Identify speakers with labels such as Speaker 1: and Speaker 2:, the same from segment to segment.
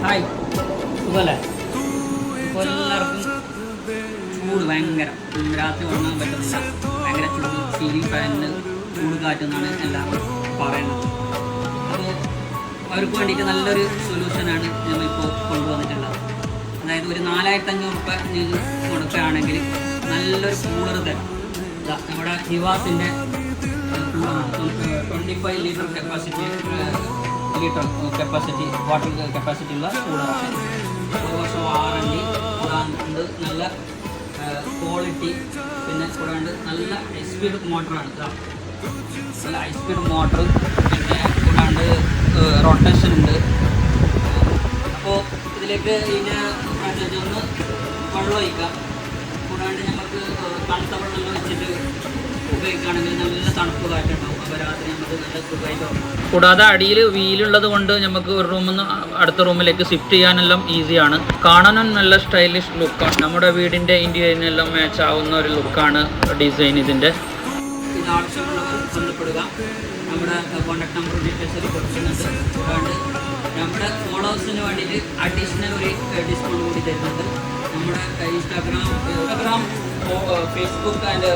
Speaker 1: Hi, സുഖമല്ലേ? ഇപ്പോൾ എല്ലാവർക്കും ചൂട് ഭയങ്കരം, രാത്രി ഉറങ്ങാൻ പറ്റുന്നില്ല, ഭയങ്കര ചൂട്, സീലിംഗ് ഫാനിന് ചൂട് കാറ്റെന്നാണ് എല്ലാവരും പറയുന്നത്. അപ്പോൾ അവർക്ക് വേണ്ടിയിട്ട് നല്ലൊരു സൊല്യൂഷനാണ് ഞങ്ങളിപ്പോൾ കൊണ്ടുവന്നിട്ടുള്ളത്. അതായത് ഒരു 4500 രൂപ നിങ്ങൾ കൊടുക്കുകയാണെങ്കിൽ നല്ലൊരു കൂളർ തരും. നമ്മുടെ ഹിവാസിൻ്റെ 25 ലിറ്റർ കപ്പാസിറ്റി വാട്ടർ കപ്പാസിറ്റി ഉള്ള കൂളറാണ്. 1 വർഷം വാറണ്ടി കൂടാണ്ട്, നല്ല ക്വാളിറ്റി, പിന്നെ കൂടാണ്ട് നല്ല ഹൈ സ്പീഡ് മോട്ടറാണ്. നല്ല ഹൈ സ്പീഡ് മോട്ടർ, പിന്നെ കൂടാണ്ട് റൊട്ടേഷൻ ഉണ്ട്. അപ്പോൾ ഇതിലേക്ക് ഇതിൻ്റെ ഒന്ന് വെള്ളം ഒഴിക്കാം. കൂടാണ്ട് നമുക്ക് തണുത്ത വെള്ളം വെച്ചിട്ട് ഉപയോഗിക്കുകയാണെങ്കിൽ നല്ല തണുപ്പ് കാറ്റുണ്ടാവും. അപ്പോൾ രാത്രി നമുക്ക് നല്ല സുഖമായിട്ട് ഉറങ്ങാം. കൂടാതെ അടിയിൽ വീലുള്ളത് കൊണ്ട് നമുക്ക് ഒരു റൂമിൽ നിന്ന് അടുത്ത റൂമിലേക്ക് ഷിഫ്റ്റ് ചെയ്യാനെല്ലാം ഈസിയാണ്. കാണാനും നല്ല സ്റ്റൈലിഷ് ലുക്കാണ്. നമ്മുടെ വീടിൻ്റെ ഇന്റീരിയറിനെല്ലാം മാച്ച് ആവുന്ന ഒരു ലുക്കാണ് ഡിസൈൻ ഇതിൻ്റെ. ഇത് ആവശ്യമുള്ളവർ ബന്ധപ്പെടുക. നമ്മുടെ കോൺടാക്ട് നമ്പർ ഡീറ്റെയിൽസിൽ കൊടുക്കുന്നുണ്ട്. കൂടാണ്ട് നമ്മുടെ ഫോളോവേഴ്സിന് വേണ്ടിയിട്ട് അഡീഷണൽ ഒരു ഡിസ്കൗണ്ട് കൂടി തരുന്നുണ്ട്. നമ്മുടെ Instagram Facebook and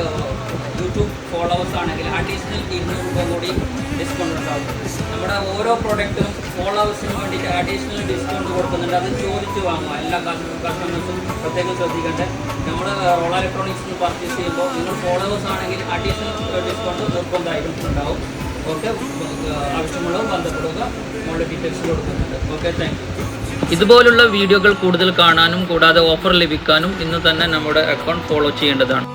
Speaker 1: YouTube followers ആണെങ്കിൽ അഡീഷണൽ 200 രൂപ കൂടി ഡിസ്കൗണ്ട് ഉണ്ടാകും. നമ്മുടെ ഓരോ പ്രൊഡക്റ്റും ഫോളോവേഴ്സിന് വേണ്ടിയിട്ട് അഡീഷണൽ ഡിസ്കൗണ്ട് കൊടുക്കുന്നുണ്ട്. അത് ചോദിച്ച് വാങ്ങുക. എല്ലാ കസ്റ്റമേഴ്സും പ്രത്യേകം ശ്രദ്ധിക്കട്ടെ. നമ്മൾ റോള ഇലക്ട്രോണിക്സ് പർച്ചേസ് ചെയ്യുമ്പോൾ നിങ്ങൾ ഫോളോവേഴ്സ് ആണെങ്കിൽ അഡീഷണൽ ഡിസ്കൗണ്ട് നിർബന്ധമായിട്ടും ഉണ്ടാവും. ഓക്കെ, ആവശ്യമുള്ളവർ ബന്ധപ്പെടുക. നമ്മുടെ ഡീറ്റെയിൽസ് കൊടുക്കുന്നുണ്ട്. Okay, thank you. ഇതുപോലുള്ള വീഡിയോകൾ കൂടുതൽ കാണാനും കൂടാതെ ഓഫർ ലഭിക്കാനും ഇന്ന് തന്നെ നമ്മുടെ അക്കൗണ്ട് ഫോളോ ചെയ്യേണ്ടതാണ്.